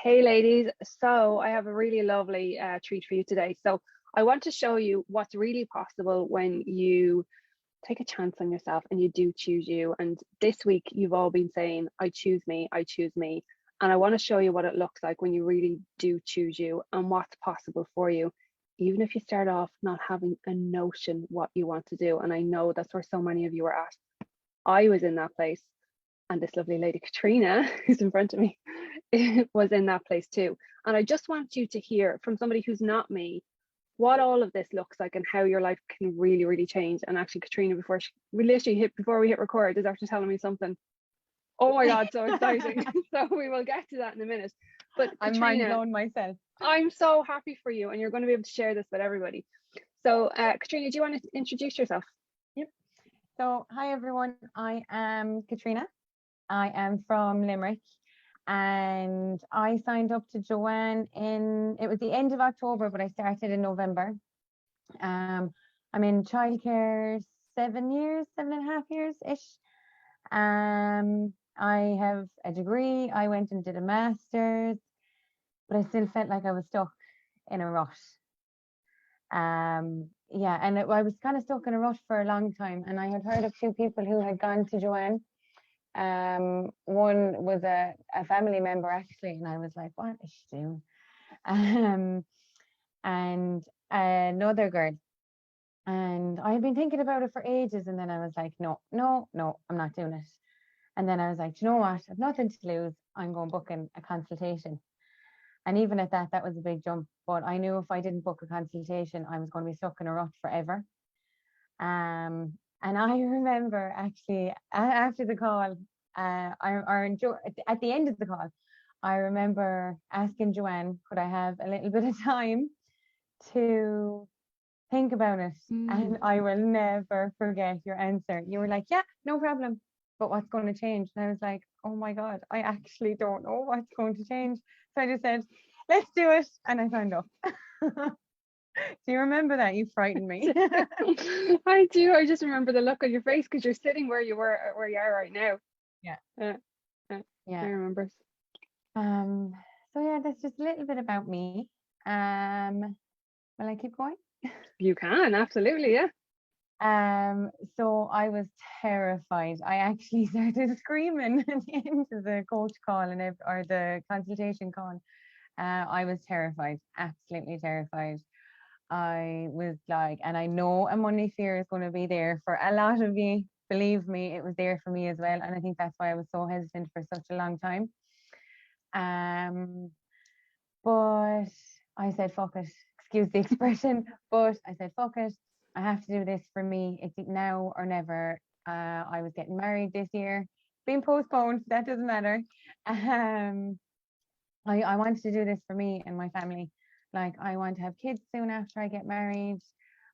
Hey ladies, so I have a really lovely treat for you today. So I want to show you what's really possible when you take a chance on yourself and you do choose you. And this week you've all been saying, I choose me, I choose me. And I want to show you what it looks like when you really do choose you and what's possible for you, even if you start off not having a notion what you want to do. And I know that's where so many of you are at. I was in that place, and this lovely lady Katrina, who's in front of me, was in that place too. And I just want you to hear from somebody who's not me what all of this looks like and how your life can really, really change. And actually, Katrina, before we hit record, is after telling me something. Oh my God, so exciting. So we will get to that in a minute. But I'm mind blown myself. I'm so happy for you, and you're going to be able to share this with everybody. So Katrina, do you want to introduce yourself? Yep. So hi everyone, I am Catriona. I am from Limerick, and I signed up to Joanne it was the end of October, but I started in November. I'm in childcare 7.5 years-ish. I have a degree. I went and did a master's, but I still felt like I was stuck in a rut. Yeah, and I was kind of stuck in a rut for a long time, and I had heard of two people who had gone to Joanne. One was a family member actually, and I was like, what is she doing? And another girl, and I had been thinking about it for ages, and then I was like, no, no, no, I'm not doing it. And then I was like, you know what? I've nothing to lose. I'm going booking a consultation. And even at that, that was a big jump. But I knew if I didn't book a consultation, I was going to be stuck in a rut forever. And I remember actually after the call, at the end of the call, I remember asking Joanne, could I have a little bit of time to think about it? And I will never forget your answer. You were like, yeah, no problem. But what's going to change? And I was like, oh my God, I actually don't know what's going to change. So I just said, let's do it. And I signed up. Do you remember that? You frightened me. I do. I just remember the look on your face because you're sitting where you are right now. Yeah. Yeah. I remember. So yeah, that's just a little bit about me. Will I keep going? You can, absolutely, yeah. So I was terrified. I actually started screaming at the end of the coach call or the consultation call. I was terrified, absolutely terrified. I was like, and I know a money fear is going to be there for a lot of you. Believe me, it was there for me as well. And I think that's why I was so hesitant for such a long time. But I said, fuck it. Excuse the expression, but I said, fuck it. I have to do this for me. It's now or never. I was getting married this year, being postponed. That doesn't matter. I wanted to do this for me and my family. Like, I want to have kids soon after I get married.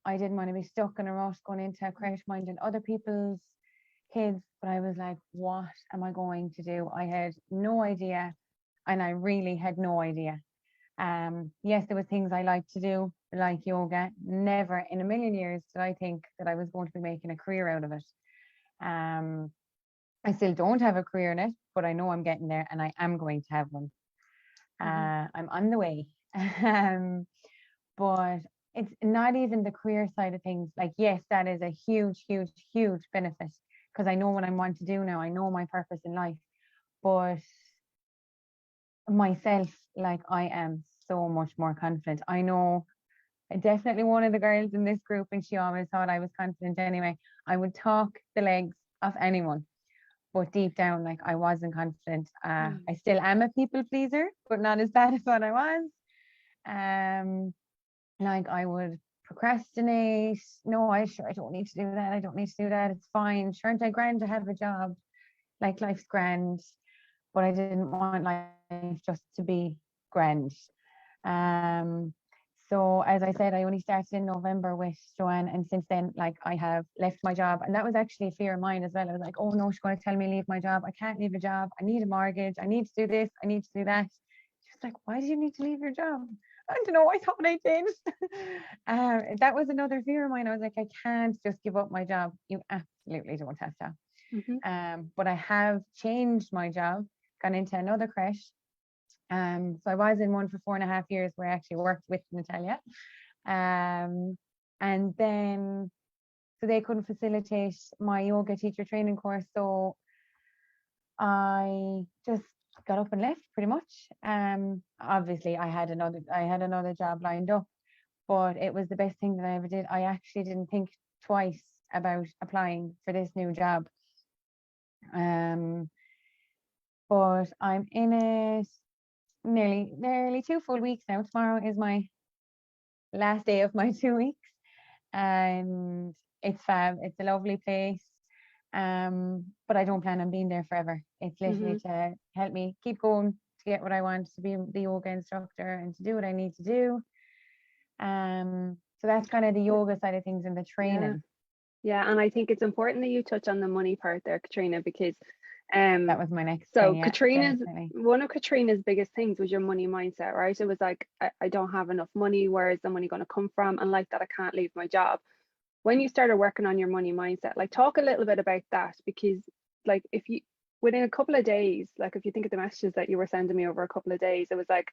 I didn't want to be stuck in a rut going into a crash minding other people's kids. But I was like, what am I going to do? I had no idea. And I really had no idea. Yes, there were things I liked to do, like yoga. Never in a million years did I think that I was going to be making a career out of it. I still don't have a career in it, but I know I'm getting there and I am going to have one. I'm on the way. But it's not even the career side of things. Like, yes, that is a huge, huge, huge benefit because I know what I want to do now. I know my purpose in life. But myself, like, I am so much more confident. I know definitely one of the girls in this group, and she always thought I was confident anyway. I would talk the legs of anyone, but deep down, like, I wasn't confident. I still am a people pleaser, but not as bad as what I was. Like, I would procrastinate. No, I don't need to do that. I don't need to do that. It's fine. Sure, aren't I grand to have a job? Like, life's grand, but I didn't want life just to be grand. So as I said, I only started in November with Joanne, and since then, like, I have left my job, and that was actually a fear of mine as well. I was like, oh no, she's going to tell me to leave my job. I can't leave a job. I need a mortgage. I need to do this. I need to do that. She's like, why do you need to leave your job? I don't know. I thought I did. That was another fear of mine. I was like, I can't just give up my job. You absolutely don't have to. But I have changed my job, gone into another creche, So I was in one for 4.5 years where I actually worked with Natalia. And then, so they couldn't facilitate my yoga teacher training course. So I just got up and left pretty much. Obviously I had another job lined up, but it was the best thing that I ever did. I actually didn't think twice about applying for this new job. But I'm in it nearly 2 full weeks now. Tomorrow is my last day of my 2 weeks, and it's fab. It's a lovely place. But I don't plan on being there forever. It's literally to help me keep going, to get what I want, to be the yoga instructor and to do what I need to do. So that's kind of the yoga side of things and the training. Yeah, and I think it's important that you touch on the money part there, Catriona, because that was my next so thing. Yeah, Catriona's definitely. One of Catriona's biggest things was your money mindset, right? It was like, I don't have enough money, where is the money going to come from? And like that, I can't leave my job. When you started working on your money mindset, like talk a little bit about that, because like if you within a couple of days, like if you think of the messages that you were sending me over a couple of days, it was like,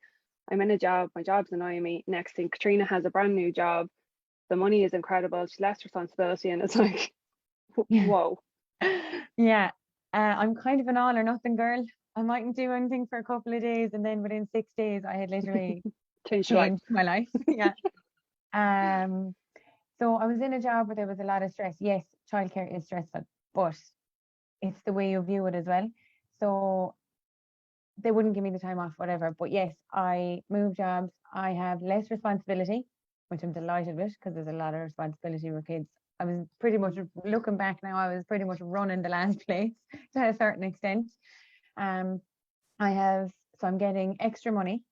I'm in a job, my job's annoying me. Next thing, Catriona has a brand new job, the money is incredible, she's less responsibility, and it's like, whoa. Yeah, I'm kind of an all or nothing girl. I mightn't do anything for a couple of days, and then within 6 days I had literally Changed my life. Yeah. So I was in a job where there was a lot of stress. Yes, childcare is stressful, but it's the way you view it as well. So they wouldn't give me the time off, whatever. But yes, I moved jobs. I have less responsibility, which I'm delighted with, because there's a lot of responsibility with kids. I was pretty much, looking back now, I was pretty much running the last place to a certain extent. Um, so I'm getting extra money,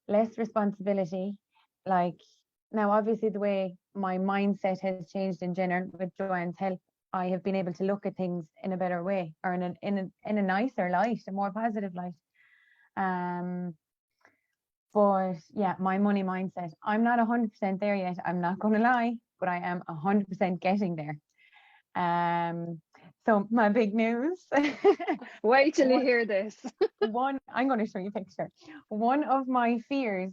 less responsibility. Like, now, obviously, the way my mindset has changed in general with Joanne's help, I have been able to look at things in a better way, or in a nicer light, a more positive light. But yeah, my money mindset, I'm not 100% there yet. I'm not going to lie, but I am 100% getting there. So my big news. Wait till you hear this. I'm going to show you a picture. One of my fears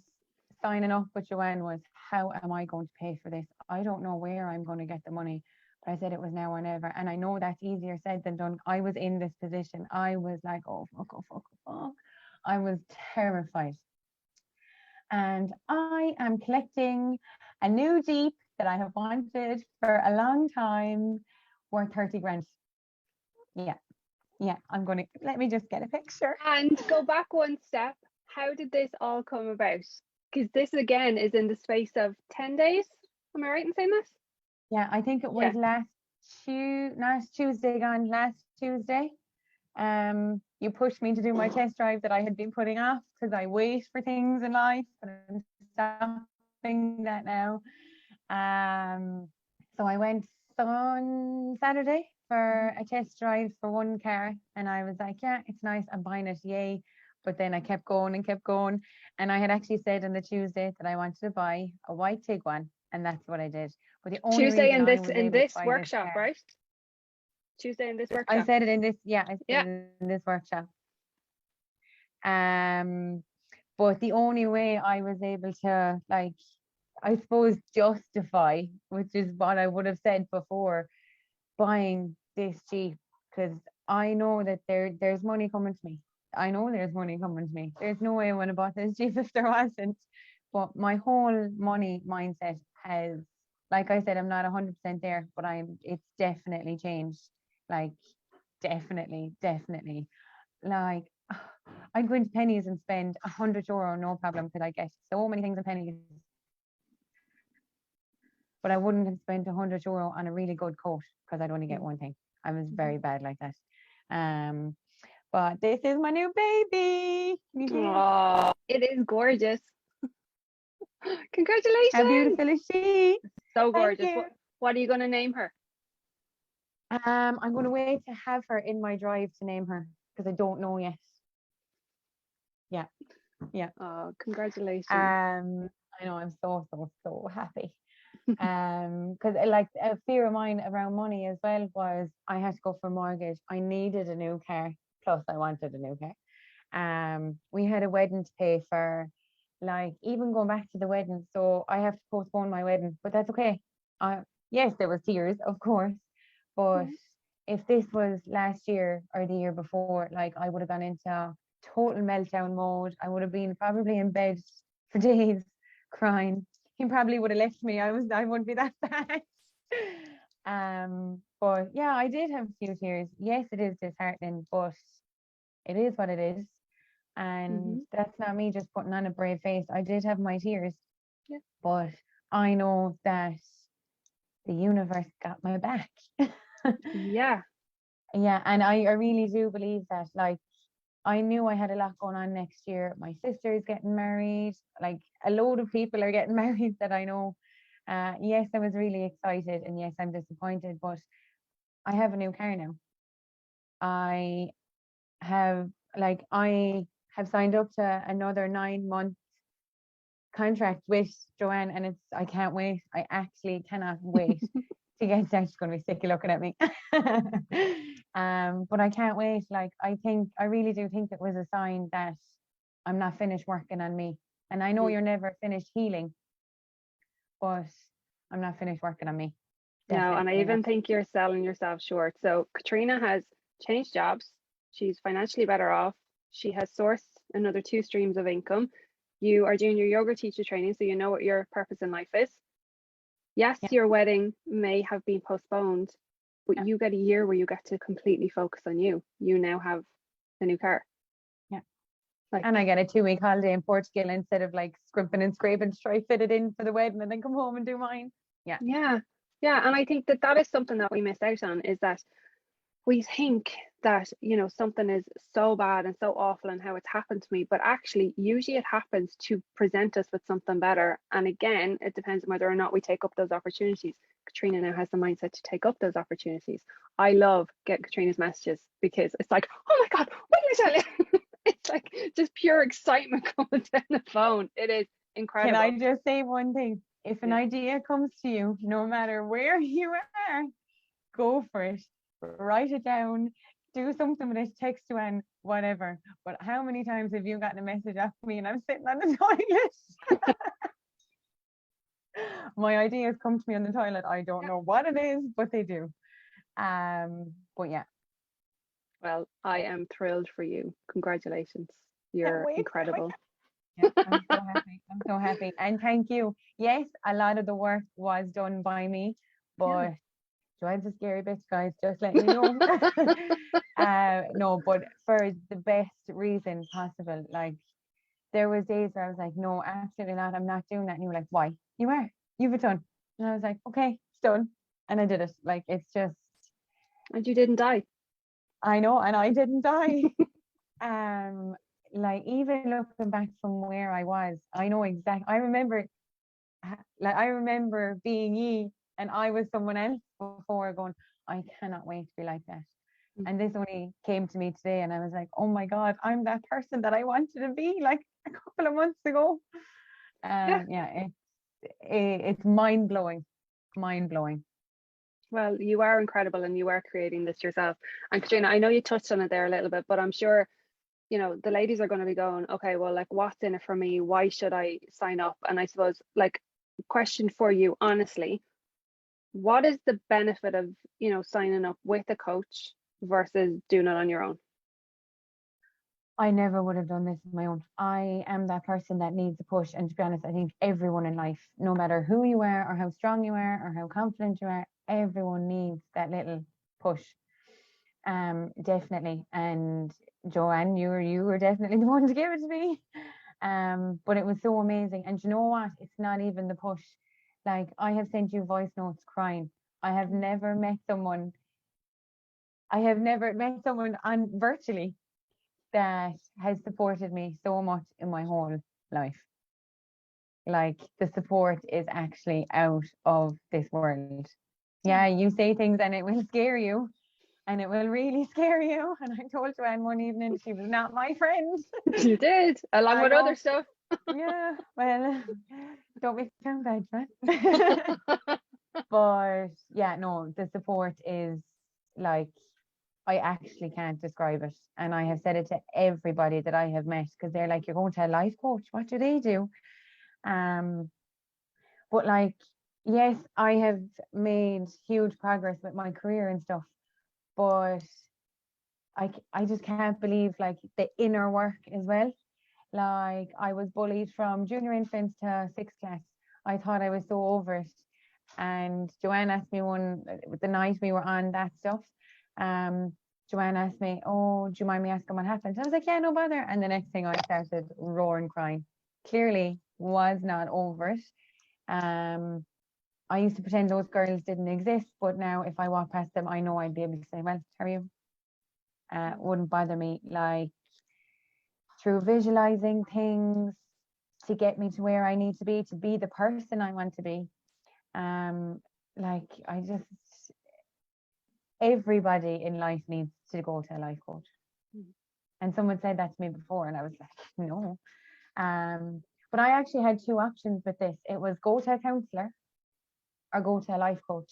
signing up with Joanne was, how am I going to pay for this? I don't know where I'm going to get the money. But I said it was now or never. And I know that's easier said than done. I was in this position. I was like, oh, fuck, oh, fuck, oh, fuck. I was terrified. And I am collecting a new Jeep that I have wanted for a long time, worth 30 grand. Yeah. Yeah, let me just get a picture. And go back one step. How did this all come about? Because this again is in the space of 10 days. Am I right in saying this? Yeah, I think it was last Tuesday. You pushed me to do my test drive that I had been putting off because I wait for things in life, but I'm stopping that now. So I went on Saturday for a test drive for one car, and I was like, yeah, it's nice, I'm buying it, yay. But then I kept going and kept going, and I had actually said on the Tuesday that I wanted to buy a white Tiguan, and that's what I did. But the only Tuesday reason in this workshop, right? Tuesday in this workshop. I said it in this, I said it in this workshop. But the only way I was able to, like, I suppose, justify, which is what I would have said before, buying this Jeep, because I know that there's money coming to me. I know there's money coming to me. There's no way I would have bought this Jeep if there wasn't. But my whole money mindset has, like I said, I'm not 100% there, but it's definitely changed. Like, definitely. Like, I'd go into Pennies and spend €100, no problem, because I get so many things in Pennies. But I wouldn't have spent €100 on a really good coat because I'd only get one thing. I was very bad like that. But this is my new baby. Oh, it is gorgeous. Congratulations. How beautiful is she? So gorgeous. What are you going to name her? I'm going to wait to have her in my drive to name her, because I don't know yet. Yeah. Oh, congratulations. I know, I'm so happy. Because like a fear of mine around money as well was I had to go for a mortgage. I needed a new car, plus I wanted a new car. We had a wedding to pay for, like even going back to the wedding. So I have to postpone my wedding, but that's okay. Yes, there was tears, of course, but Yeah. if this was last year or the year before, like I would have gone into total meltdown mode. I would have been probably in bed for days crying. He probably would have left me. I wouldn't be that bad. But yeah, I did have a few tears. Yes, it is disheartening, but it is what it is. And Hmm. that's not me just putting on a brave face. I did have my tears, Yeah. but I know that the universe got my back. Yeah. Yeah, and I really do believe that. Like, I knew I had a lot going on next year. My sister's getting married. Like, a load of people are getting married that I know. Yes, I was really excited, and yes, I'm disappointed, but I have a new car now. I have, I have signed up to another 9 month contract with Joanne, and I can't wait. I actually cannot wait to get there. She's going to be sick of looking at me. But I can't wait. Like, I really do think it was a sign that I'm not finished working on me. And I know Mm. you're never finished healing, but I'm not finished working on me. No, and I Definitely not. even think you're selling yourself short. So Catriona has changed jobs. She's financially better off. She has sourced another two streams of income. You are doing your yoga teacher training, so you know what your purpose in life is. Yes, Yeah, your wedding may have been postponed, but yeah, you get a year where you get to completely focus on you. You now have a new car. yeah. Like, And I get a 2 week holiday in Portugal instead of like scrimping and scraping to try fit it in for the wedding and then come home and do mine. Yeah. yeah, yeah. And I think that that is something that we miss out on, is that we think that, something is so bad and so awful and how it's happened to me, but actually usually it happens to present us with something better. And again, it depends on whether or not we take up those opportunities. Catriona now has the mindset to take up those opportunities. I love getting Katrina's messages because it's like, oh my god, what did I tell you? It's like just pure excitement coming down the phone. It is Can I incredible. just say one thing? If an Yeah. idea comes to you, no matter where you are, go for it. Write it down. Do something with it, text to Anne, whatever. But how many times have you gotten a message off me and I'm sitting on the toilet? My ideas come to me on the toilet. I don't Yeah. know what it is, but they do. But yeah, Well, I am thrilled for you. Congratulations. can't You're wait for my. incredible. Yeah, I'm so happy. I'm so happy. And thank you. Yes, a lot of the work was done by me, Yeah. but drives a scary bitch, guys, just letting you know. No, but for the best reason possible. Like, there was days where I was like, no, absolutely not. I'm not doing that. And you were like, why? You are. You've it done. And I was like, okay, it's done. And I did it. Like, it's just, And you didn't die. I know, and I didn't die. Um, like, even looking back from where I was, I know exactly. I remember being ye, and I was someone else before, going, I cannot wait to be like that. And this only came to me today, and I was like, oh my God, I'm that person that I wanted to be like a couple of months ago. Yeah. Yeah, it's mind blowing, mind blowing. Well, you are incredible and you are creating this yourself. And Katrina, I know you touched on it there a little bit, but I'm sure, the ladies are going to be going, okay, well, like, what's in it for me? Why should I sign up? And I suppose, like, question for you, honestly, what is the benefit of, signing up with a coach versus doing it on your own? I never would have done this on my own. I am that person that needs a push. And to be honest, I think everyone in life, no matter who you are or how strong you are or how confident you are, everyone needs that little push. Definitely. And Joanne, you were definitely the one to give it to me. But it was so amazing. And you know what? It's not even the push. Like, I have sent you voice notes crying. I have never met someone. I have never met someone on virtually that has supported me so much in my whole life. Like, the support is actually out of this world. Yeah, Oh, you say things and it will scare you, and it will really scare you. And I told Joanne one evening she was not my friend. you did, along I with other know. stuff. Yeah, well, don't make me sound bad, man. But yeah, no, the support is like, I actually can't describe it. And I have said it to everybody that I have met, because they're like, you're going to a life coach. What do they do? But like, yes, I have made huge progress with my career and stuff, but I just can't believe like the inner work as well. Like, I was bullied from junior infants to sixth class. I thought I was so over it. And Joanne asked me the night we were on that stuff. Joanne asked me, "Oh, do you mind me asking what happened?" I was like, "Yeah, no bother." And the next thing, I started roaring, crying. Clearly was not over it. I used to pretend those girls didn't exist, but now if I walk past them, I know I'd be able to say, "Well, how are you?" Wouldn't bother me. Like, through visualizing things to get me to where I need to be the person I want to be. Like, everybody in life needs to go to a life coach. And someone said that to me before, and I was like, no. But I actually had two options with this. It was go to a counselor or go to a life coach.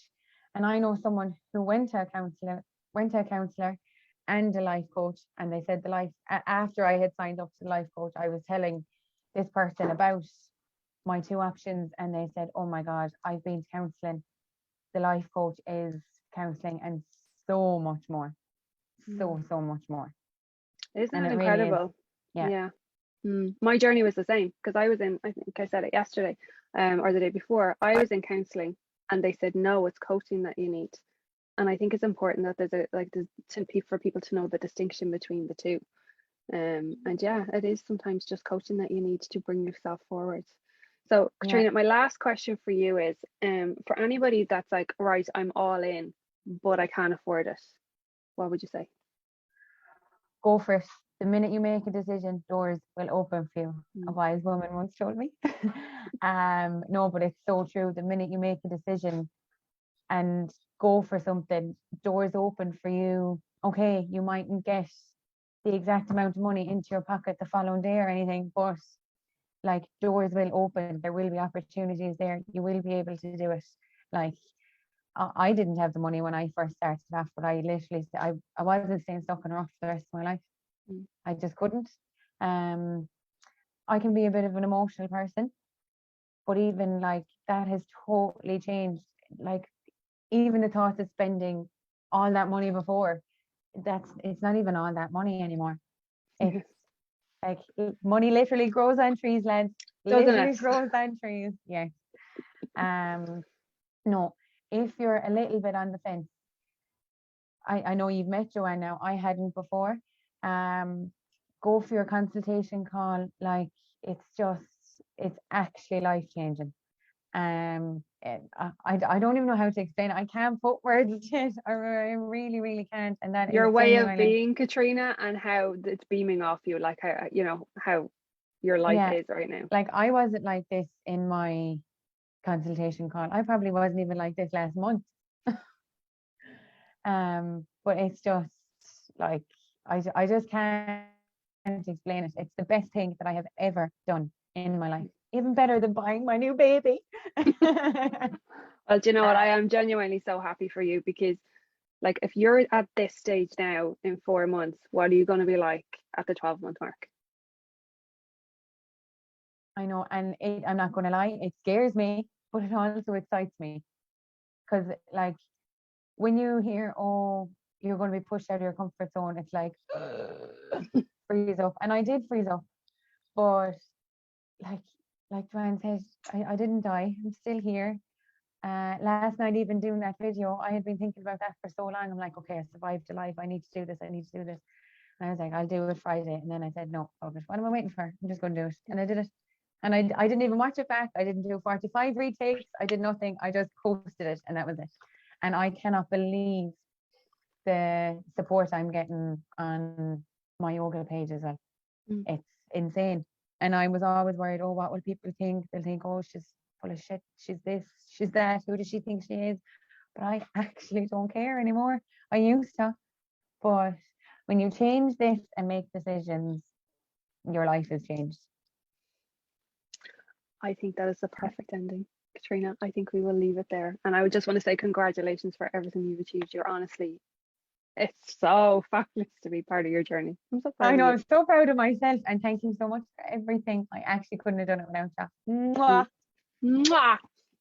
And I know someone who went to a counselor and a life coach, and they said after I had signed up to the life coach, I was telling this person about my two options, and they said, "Oh my God, I've been to counselling. The life coach is counselling and so much more, so much more." Isn't And that it really is. incredible? Yeah. My journey was the same, because I was in, I think I said it yesterday, or the day before, I was in counselling, and they said, no, it's coaching that you need. And I think it's important that for people to know the distinction between the two. And yeah, it is sometimes just coaching that you need to bring yourself forward. So, Yeah. Catriona, my last question for you is, for anybody that's like, right, I'm all in, but I can't afford it, what would you say? Go for it. The minute you make a decision, doors will open for you. A Mm. wise woman once told me. No, but it's so true. The minute you make a decision and go for something, doors open for you. Okay, you mightn't get the exact amount of money into your pocket the following day or anything, but like, doors will open. There will be opportunities there. You will be able to do it. Like, I didn't have the money when I first started off, but I literally, I wasn't staying stuck in a rut for the rest of my life. Mm. I just couldn't. I can be a bit of an emotional person, but even like that has totally changed. Like, even the thought of spending all that money before, it's not even all that money anymore. It's like, money literally grows on trees, lads. Doesn't Literally it? grows on trees. Yeah. No, if you're a little bit on the fence, I know you've met Joanne now. I hadn't before. Go for your consultation call. Like, it's actually life changing. I don't even know how to explain it. I can't put words to it. I really, really can't. And that is Your way of genuinely, being, Catriona, and how it's beaming off you, like how, how your life yeah. is right now. Like, I wasn't like this in my consultation call. I probably wasn't even like this last month. But it's just like, I just can't explain it. It's the best thing that I have ever done in my life. Even better than buying my new baby. Well, do you know what? I am genuinely so happy for you, because like, if you're at this stage now in 4 months, what are you going to be like at the 12-month mark? I know, and I'm not going to lie, it scares me, but it also excites me. Because, like, when you hear, oh, you're going to be pushed out of your comfort zone, it's like, freeze up. And I did freeze up, but like Joanne said, I didn't die. I'm still here. Last night, even doing that video, I had been thinking about that for so long. I'm like, okay, I survived the life. I need to do this. I need to do this. And I was like, I'll do it Friday. And then I said, no, fuck it. What am I waiting for? I'm just going to do it. And I did it. And I didn't even watch it back. I didn't do 45 retakes. I did nothing. I just posted it, and that was it. And I cannot believe the support I'm getting on my yoga page as well. Mm. It's insane. And I was always worried, oh, what will people think? They'll think, oh, she's full of shit. She's this, she's that. Who does she think she is? But I actually don't care anymore. I used to. But when you change this and make decisions, your life has changed. I think that is the perfect ending, Catriona. I think we will leave it there. And I would just want to say congratulations for everything you've achieved. You're honestly It's so fabulous to be part of your journey. I'm so I proud of know, you. I'm so proud of myself, and thank you so much for everything. I actually couldn't have done it without you. Mwah. Mm. Mwah.